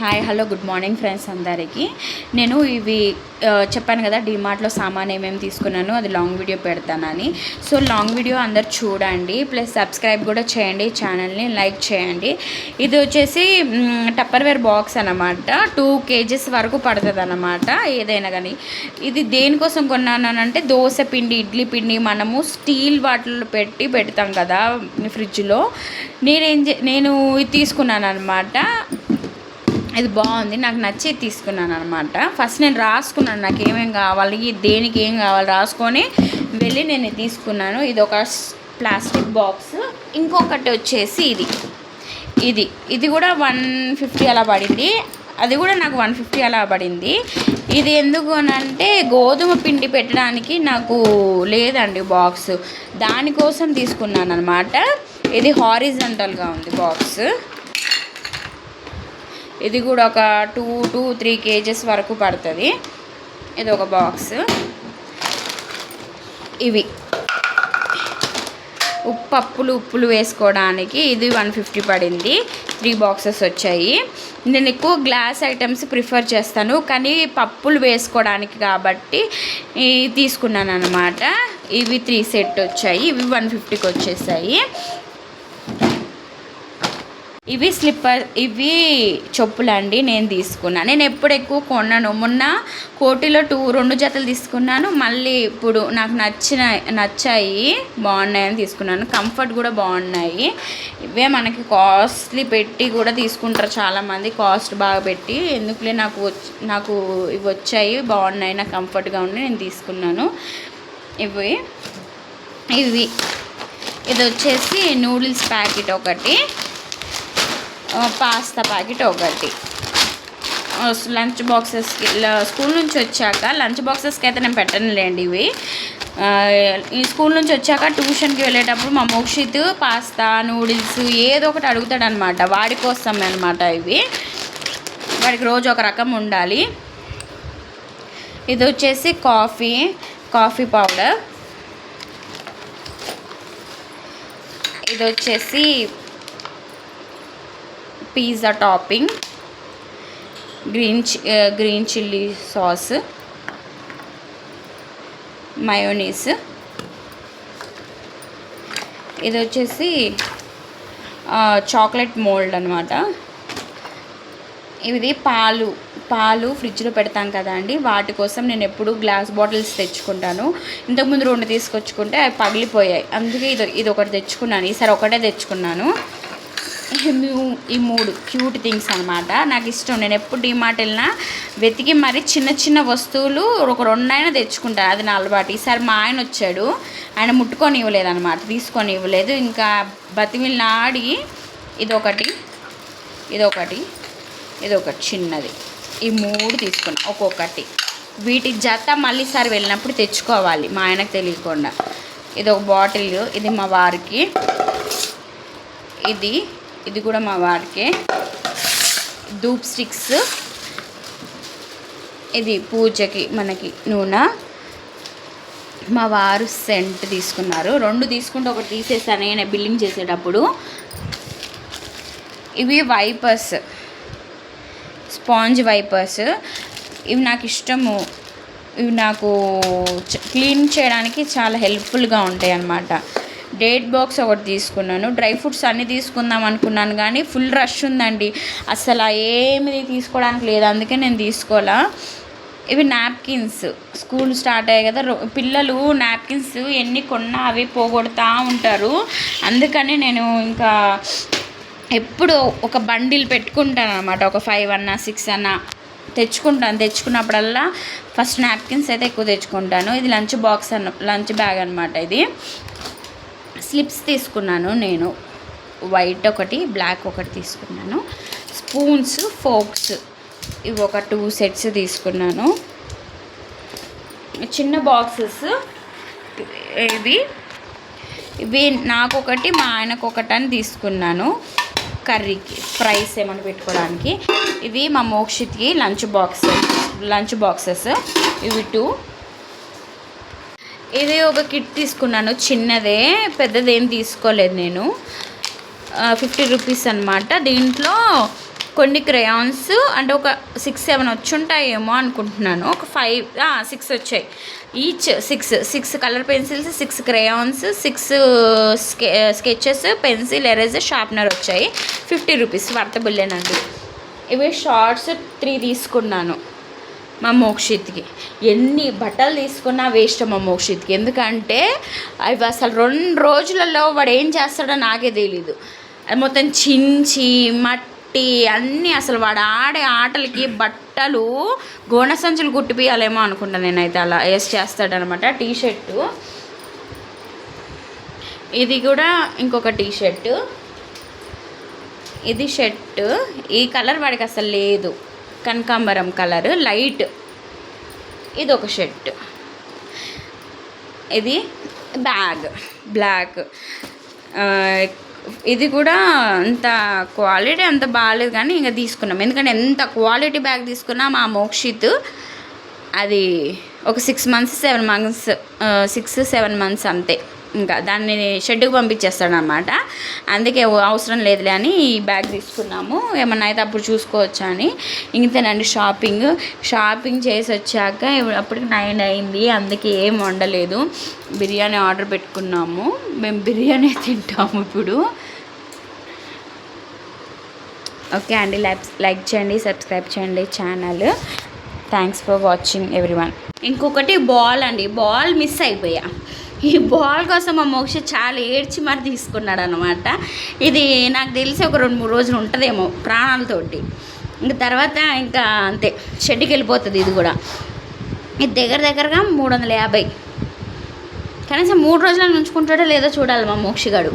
Hi hello good morning friends అందరికీ. నేను ఇవి చెప్పాను కదా డీమార్ట్లో సామాన్ ఏమేమి తీసుకున్నాను, అది లాంగ్ వీడియో పెడతానని. సో లాంగ్ వీడియో అందరు చూడండి, ప్లస్ సబ్స్క్రైబ్ కూడా చేయండి, ఛానల్ని లైక్ చేయండి. ఇది వచ్చేసి టప్పర్వేర్ బాక్స్ అనమాట. 2 kgs వరకు పడుతుంది అనమాట ఏదైనా కానీ. ఇది దేనికోసం కొన్నానంటే దోశ పిండి, ఇడ్లీ పిండి మనము స్టీల్ వాటిల్లో పెట్టి పెడతాం కదా ఫ్రిడ్జ్లో. నేను ఇది తీసుకున్నాను అనమాట. ఇది బాగుంది, నాకు నచ్చి తీసుకున్నాను అనమాట. ఫస్ట్ నేను రాసుకున్నాను నాకు ఏమేమి కావాలి, దేనికి ఏం కావాలి రాసుకొని వెళ్ళి నేను తీసుకున్నాను. ఇది ఒక ప్లాస్టిక్ బాక్స్. ఇంకొకటి వచ్చేసి ఇది కూడా 150 అలా పడింది. అది కూడా నాకు 150 అలా పడింది. ఇది ఎందుకు అని అంటే గోధుమ పిండి పెట్టడానికి నాకు లేదండి బాక్స్, దానికోసం తీసుకున్నాను అనమాట. ఇది హారిజంటల్గా ఉంది బాక్స్. ఇది కూడా ఒక 2 to 3 kgs వరకు పడుతుంది. ఇది ఒక బాక్స్. ఇవి ఉప్పులు వేసుకోవడానికి ఇది 150 పడింది. 3 బాక్సెస్ వచ్చాయి. నేను ఎక్కువ గ్లాస్ ఐటమ్స్ ప్రిఫర్ చేస్తాను, కానీ పప్పులు వేసుకోవడానికి కాబట్టి తీసుకున్నాను అనమాట. ఇవి 3 సెట్ వచ్చాయి. ఇవి 150కి వచ్చేసాయి. ఇవి ఇవి చెప్పులండి నేను తీసుకున్నాను. నేను ఎప్పుడు ఎక్కువ కొన్నాను, మొన్న కోటిలో 2 జతలు తీసుకున్నాను. మళ్ళీ ఇప్పుడు నాకు నచ్చాయి, బాగున్నాయని తీసుకున్నాను. కంఫర్ట్ కూడా బాగున్నాయి. ఇవే మనకి కాస్ట్లీ పెట్టి కూడా తీసుకుంటారు చాలామంది, కాస్ట్ బాగా పెట్టి. ఎందుకులే నాకు ఇవి వచ్చాయి, బాగున్నాయి, నాకు కంఫర్ట్గా ఉన్నాయి, నేను తీసుకున్నాను. ఇది వచ్చేసి నూడిల్స్ ప్యాకెట్ ఒకటి, పాస్తా ప్యాకెట్ ఒకటి. లంచ్ బాక్సెస్కి స్కూల్ నుంచి వచ్చాక లంచ్ బాక్సెస్కి అయితే నేను పెట్టనులేండి. ఇవి ఈ స్కూల్ నుంచి వచ్చాక ట్యూషన్కి వెళ్ళేటప్పుడు మా మోక్షిత్ పాస్తా నూడిల్స్ ఏదో ఒకటి అడుగుతాడనమాట. వాడి కోసం అనమాట ఇవి. వాడికి రోజు ఒక రకం ఉండాలి. ఇది వచ్చేసి కాఫీ పౌడర్. ఇది వచ్చేసి pizza topping, green chilli sauce, mayonnaise. ఇది వచ్చేసి చాక్లెట్ మోల్డ్ అనమాట. ఇది పాలు ఫ్రిడ్జ్లో పెడతాం కదా అండి, వాటి కోసం నేను ఎప్పుడు గ్లాస్ బాటిల్స్ తెచ్చుకుంటాను. ఇంతకుముందు 2 తీసుకొచ్చుకుంటే అవి పగిలిపోయాయి, అందుకే ఇది ఒకటి తెచ్చుకున్నాను. ఈసారి ఒకటే తెచ్చుకున్నాను. ఈ 3 క్యూట్ థింగ్స్ అనమాట. నాకు ఇష్టం. నేను ఎప్పుడు డీమార్ట్ వెళ్ళినా వెతికి మరి చిన్న వస్తువులు ఒక 2 అయినా తెచ్చుకుంటాను, అది నా అలవాటు. ఈసారి మా ఆయన వచ్చాడు, ఆయన ముట్టుకొని ఇవ్వలేదు అనమాట, తీసుకొని ఇవ్వలేదు. ఇంకా బతిమిలాడి ఇదొకటి చిన్నది, ఈ 3 తీసుకున్నాను ఒక్కొక్కటి. వీటి జత మళ్ళీ సారి వెళ్ళినప్పుడు తెచ్చుకోవాలి, మా ఆయనకు తెలియకుండా. ఇది ఒక బాటిల్, ఇది మా వారికి. ఇది కూడా మా వారికే. ధూప్ స్టిక్స్, ఇది పూజకి మనకి నూనె. మా వారు సెంట్ తీసుకున్నారు. 2 తీసుకుంటే ఒకటి తీసేసాను నేను బిల్లింగ్ చేసేటప్పుడు. ఇవి వైపర్స్, స్పాంజ్ వైపర్స్. ఇవి నాకు ఇష్టము. ఇవి నాకు క్లీన్ చేయడానికి చాలా హెల్ప్ఫుల్గా ఉంటాయి అన్నమాట. డేట్ బాక్స్ ఒకటి తీసుకున్నాను. డ్రై ఫ్రూట్స్ అన్నీ తీసుకుందాం అనుకున్నాను, కానీ ఫుల్ రష్ ఉందండి, అసలు ఏమి తీసుకోవడానికి లేదు, అందుకే నేను తీసుకోవాలా. ఇవి నాప్కిన్స్. స్కూల్ స్టార్ట్ అయ్యాయి కదా, పిల్లలు నాప్కిన్స్ ఎన్ని కొన్నా అవి పోగొడతా ఉంటారు. అందుకని నేను ఇంకా ఎప్పుడు ఒక బండిల్ పెట్టుకుంటాను అనమాట. ఒక 5 అన్నా 6 అన్నా తెచ్చుకున్నప్పుడల్లా ఫస్ట్ నాప్కిన్స్ అయితే ఎక్కువ తెచ్చుకుంటాను. ఇది లంచ్ బ్యాగ్ అనమాట. ఇది స్లిప్స్ తీసుకున్నాను నేను, వైట్ ఒకటి, బ్లాక్ ఒకటి తీసుకున్నాను. స్పూన్స్, ఫోక్స్ ఇవి ఒక 2 సెట్స్ తీసుకున్నాను. చిన్న బాక్సెస్ ఇవి నాకొకటి, మా ఆయనకు ఒకటి అని తీసుకున్నాను. కర్రీకి ఫ్రైస్ ఏమైనా పెట్టుకోవడానికి. ఇవి మా మోక్షిత్కి లంచ్ బాక్సెస్ ఇవి 2. ఇది ఒక కిట్ తీసుకున్నాను, చిన్నదే, పెద్దదేం తీసుకోలేదు నేను. 50 రూపీస్ అనమాట. దీంట్లో కొన్ని క్రేయాన్స్ అంటే ఒక 6-7 వచ్చుంటాయేమో అనుకుంటున్నాను. ఒక 6 వచ్చాయి. Each 6 colour pencils, 6 crayons, 6 sketches, pencil, eraser, sharpener వచ్చాయి. 50 రూపీస్ వర్తబుల్లేనండి. ఇవి షార్ట్స్ 3 తీసుకున్నాను మా మోక్షిత్కి. ఎన్ని బట్టలు తీసుకున్నా వేస్ట్ మా మోక్షిత్కి. ఎందుకంటే అవి అసలు 2 రోజులలో వాడు ఏం చేస్తాడో నాకే తెలీదు. అది మొత్తం చించి మట్టి అన్నీ అసలు వాడు ఆడే ఆటలకి బట్టలు గోనె సంచులు కుట్టిపియాలేమో అనుకుంటాను నేనైతే. అలా వేసి చేస్తాడనమాట. టీషర్టు ఇది కూడా ఇంకొక టీషర్టు, ఇది షర్టు. ఈ కలర్ వాడికి అసలు లేదు, కనకాంబరం కలర్ లైట్. ఇది ఒక షర్ట్, ఇది బ్యాగ్ బ్లాక్. ఇది కూడా అంత క్వాలిటీ అంత బాగాలేదు కానీ ఇంకా తీసుకున్నాం. ఎందుకంటే ఎంత క్వాలిటీ బ్యాగ్ తీసుకున్నా మా మోక్షిత్ అది ఒక 6-7 మంత్స్ 6-7 మంత్స్ అంతే. ఇంకా దాన్ని షెడ్కి పంపించేస్తాడు అనమాట. అందుకే అవసరం లేదులే అని ఈ బ్యాగ్ తీసుకున్నాము. ఏమన్నా అయితే అప్పుడు చూసుకోవచ్చా అని. ఇంతేనండి షాపింగ్ చేసి వచ్చాక అప్పటికి 9 అయింది. అందుకే ఏం వండలేదు. బిర్యానీ ఆర్డర్ పెట్టుకున్నాము. మేము బిర్యానీ తింటాము ఇప్పుడు. ఓకే అండి, లైక్ చేయండి, సబ్స్క్రైబ్ చేయండి channel. Thanks for watching everyone. ఇంకొకటి బాల్ అండి, బాల్ మిస్ అయిపోయా. ఈ బాల్ కోసం మా మోక్ష చాలా ఏడ్చి మరి తీసుకున్నాడు అనమాట. ఇది నాకు తెలిసి ఒక 2-3 రోజులు ఉంటుందేమో ప్రాణాలతోటి. ఇంక తర్వాత ఇంకా అంతే షెడ్కి వెళ్ళిపోతుంది. ఇది కూడా ఇది దగ్గరగా 350. కనీసం 3 రోజులను ఉంచుకుంటాడో లేదో చూడాలి మా మోక్షగాడు.